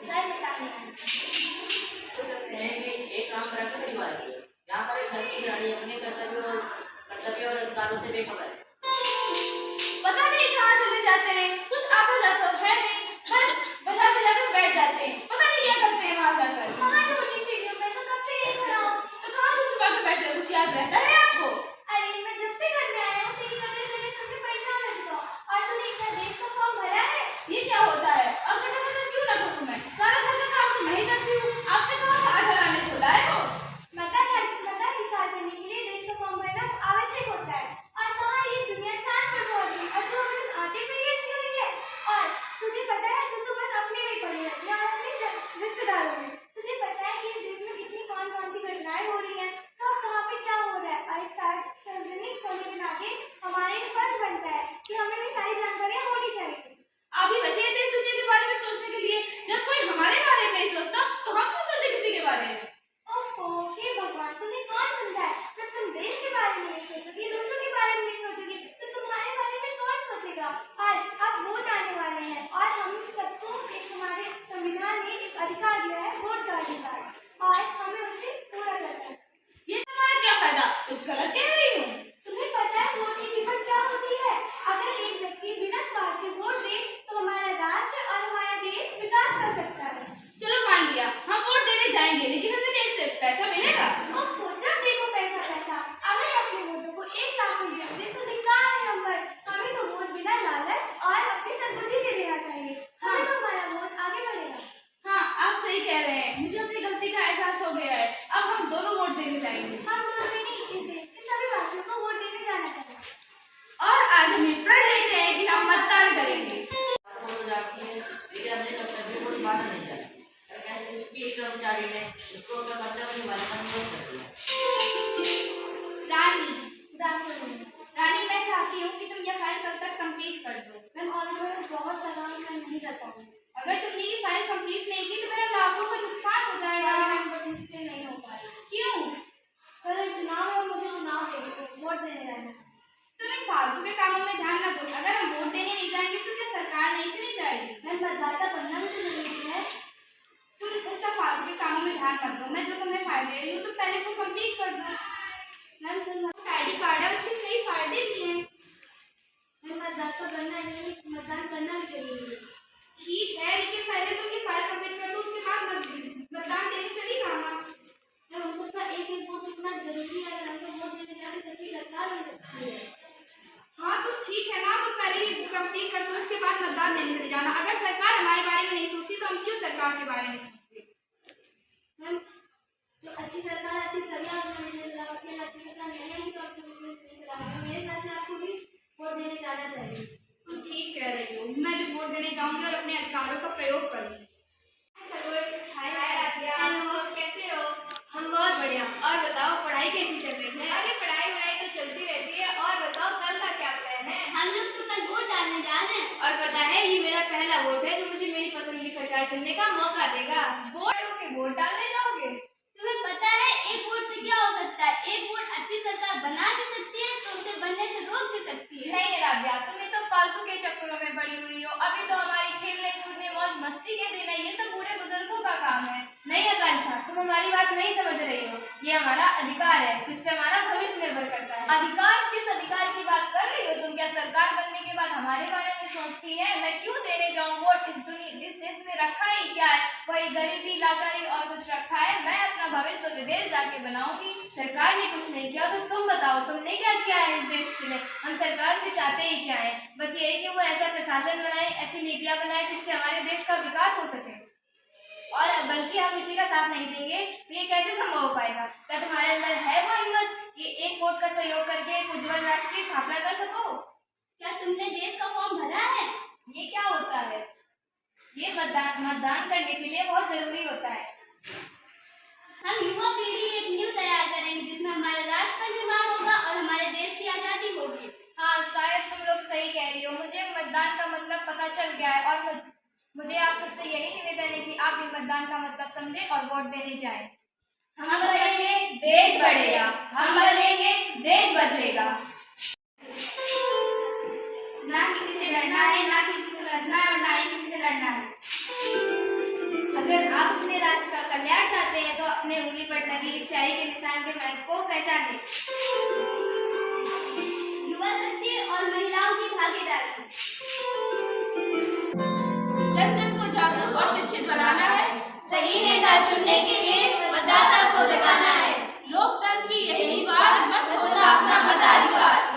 चाय बताने आए। तो कहते हैं कि एक काम करा के परिवार की यहाँ पर एक घर की गृहिणी अपने कर्तव्य और अधिकारों से बेखबर है। पता नहीं कहाँ चले जाते हैं, कुछ आता जाता है नहीं, बस बाजार में जाकर बैठ जाते हैं, पता नहीं क्या करते हैं वहाँ जाकर। कहाँ ढूंढी फिर मैं तो कब से यही खड़ा हूँ। तो कहाँ से छुपा कर बैठे हो, कुछ याद रहता है आपको? अरे मैं जब से घर में आया हूँ तेरी कदर मैंने सुन के परेशान हो गया। और तूने इतना देश का फॉर्म भरा है, ये क्या होता है? और कदर क्यों ना करूँ मैं? सारा घर का काम तो मैं ही करती हूँ, आपसे कहाँ आटा लाने को लाए हो? मता हिसाब करने के लिए देश का फॉर्म भरना आवश्यक होता है। और कहाँ ये दुनिया चांद पर पहुंच गई और तू अभी तक आटे पे ही अटकी हुई है। और तुझे पता है तू तो बस अपने में पड़ी रहती है और अपने रिश्तेदारों में। तुझे पता है कि इस देश में कितनी कौन सी घटनाएं हो रही हैं, कब कहाँ पे क्या हो रहा है। और एक सार्वजनिक होने के नाते हमारे लिए फर्ज बनता है कि हमें भी सारी जानकारियां होनी चाहिए। अभी बचे हैं देश दुनिया के बारे में सोचने के लिए, जब कोई हमारे बारे में नहीं सोचता तो हम क्यों सोचे किसी के बारे में? ओहो हे भगवान, तुम्हें कौन समझाए? जब तुम देश के बारे में नहीं सोचोगी, दूसरों के बारे में नहीं सोचोगी, तो तुम्हारे बारे में कौन सोचेगा? और अब वोट आने वाले हैं और हम सबको एक हमारे संविधान ने एक अधिकार दिया है, वोट का अधिकार, और हमें उसे पूरा करना है। ये तुम्हारा क्या फायदा? कुछ गलत कह रही हूँ? तुम्हें पता है वोट की कीमत क्या होती है? अगर एक व्यक्ति बिना स्वार्थ के वोट दे तो हमारा राष्ट्र और हमारा देश विकास कर सकता है। चलो मान लिया, हम वोट देने जाएंगे, लेकिन हमें क्या इससे पैसा मिलेगा? ओह जब देखो पैसा, अगर अपने वोटों को 1 लाख में बेच दे तो धिक्कार है हम पर। हमें तो वोट बिना लालच और अपनी सद्बुद्धि से देना चाहिए। हमें तो हमारा वोट आगे बढ़ेगा। हाँ आप सही कह रहे हैं, मुझे अपनी गलती का एहसास हो गया है। अब हम दोनों वोट देने जाएंगे। हम दोनों ही नहीं, इस देश के सभी वासियों को वोट देने जाना चाहिए। और आज हम ये प्रण लेते हैं कि हम मतदान करेंगे। हो जाती है लेकिन अपने कर्तव्य को निभाना नहीं जाती। ऐसे उसकी एक कर्मचारी ने उसको अपना कर्तव्य निभाने का अनुरोध कर दिया। रानी मैं चाहती हूँ कि तुम यह फाइल कल तक कंप्लीट कर दो। मैम ऑलरेडी बहुत सारा मैं नहीं कर पाऊंगी। अगर तुमने ये फाइल कंप्लीट नहीं की तो मेरा लाखों का नुकसान हो जाएगा। मुझसे नहीं हो पाएगा। क्यों? कल चुनाव है और मुझे चुनाव वोट देने जाना है। तुम इन फालतू के कामों में ध्यान न दो। अगर हम वोट देने नहीं जाएंगे तो क्या सरकार नहीं चली जाएगी? मैम मतदाता बनना भी तो जरूरी है। तुम इन सब फालतू के कामों में ध्यान मत दो। मैं जो तुम्हें फाइल दे रही हूँ तो पहले वो कंप्लीट कर दो। मैम सर आईडी कार्ड है, उससे कई फायदे भी हैं। मैम मतदाता बनना है, मतदान करना भी जरूरी है। ठीक है, लेकिन पहले तुम ये फाइल कंप्लीट कर दो, उसके बाद मतदान देने चली जाना। हम सबका एक वोट इतना जरूरी है, अगर हम सब वोट देने जाए तो अच्छी सरकार बन सकती है। हाँ तो ठीक है ना, तो पहले ये कंप्लीट कर दो, उसके बाद मतदान देने चले जाना। अगर सरकार हमारे बारे में नहीं सोचती तो हम क्यों सरकार के बारे में सोचते? मैम तो अच्छी सरकार आती तभी आप हमें चलाओगे, अच्छी सरकार नहीं आएगी तो आपको विश्वास नहीं चलाओगे। मेरे हिसाब से आपको भी वोट देने जाना चाहिए। तुम ठीक कह रही हो, मैं भी वोट देने जाऊंगी और अपने अधिकारों का प्रयोग करूंगी। कैसे हो? हम बहुत बढ़िया। और बताओ पढ़ाई कैसी चल रही है? अरे पढ़ाई तो चलती रहती है। और बताओ कल का क्या प्लान है? हम लोग तो कल वोट डालने जा रहे हैं। और पता है ये मेरा पहला वोट है जो मुझे मेरी पसंद की सरकार चुनने का मौका देगा। वोट डालने जाओगे? तुम्हें पता है एक वोट से क्या हो सकता है? एक वोट अच्छी सरकार बना भी सकती है तो उसे बनने से रोक भी सकती है। नहीं राबिया, तुम ये सब फालतू के चक्करों में पड़ी हुई हो। अभी तो हमारी खेलने कूदने मौज मस्ती के दिन है, ये सब बूढ़े बुजुर्गों का काम है। नहीं आकांक्षा, तुम हमारी बात नहीं समझ रही हो। ये हमारा अधिकार है जिसपे हमारा भविष्य निर्भर करता है। अधिकार? किस अधिकार की बात कर रही हो तुम? क्या सरकार बनने के बाद हमारे बारे में सोचती है? मैं क्यों देने जाऊँ वोट? इस देश में रखा ही क्या है? वही गरीबी, लाचारी और कुछ रखा है? मैं अपना भविष्य तो विदेश जाके बनाऊंगी। सरकार ने कुछ नहीं किया तो तुम बताओ तुमने क्या किया है इस देश के लिए? हम सरकार से चाहते ही क्या है? बस यही कि वो ऐसा प्रशासन बनाए, ऐसी नीतियां बनाए जिससे हमारे देश का विकास हो सके। और बल्कि हम इसी का साथ नहीं देंगे तो ये कैसे संभव हो पाएगा? क्या तुम्हारे अंदर है वो हिम्मत ये एक वोट का सहयोग करके एक उज्जवल राष्ट्र की स्थापना कर सको? क्या तुमने देश का फॉर्म भरा है? ये क्या होता है? ये मतदान करने के लिए बहुत जरूरी होता है। हम युवा पीढ़ी एक न्यू तैयार करेंगे जिसमें हमारे राष्ट्र का निर्माण होगा और हमारे देश की आजादी होगी। हाँ शायद तुम लोग सही कह रही हो। मुझे मतदान का मतलब पता चल गया है और मुझे आप सबसे यही निवेदन है कि आप भी मतदान का मतलब समझें और वोट देने जाएं। हम बढ़ेंगे देश बढ़ेगा, हम बदलेंगे देश बदलेगा। ना किसी से डरना है, ना किसी से लड़ना है और ना ही किसी से लड़ना है। ताकत को पहचाने। युवा शक्ति और महिलाओं की भागीदारी। जन जन को जागरूक और शिक्षित बनाना है। सही नेता चुनने के लिए मतदाता को जगाना है। लोकतंत्र की यही पुकार, मत खोना अपना मताधिकार।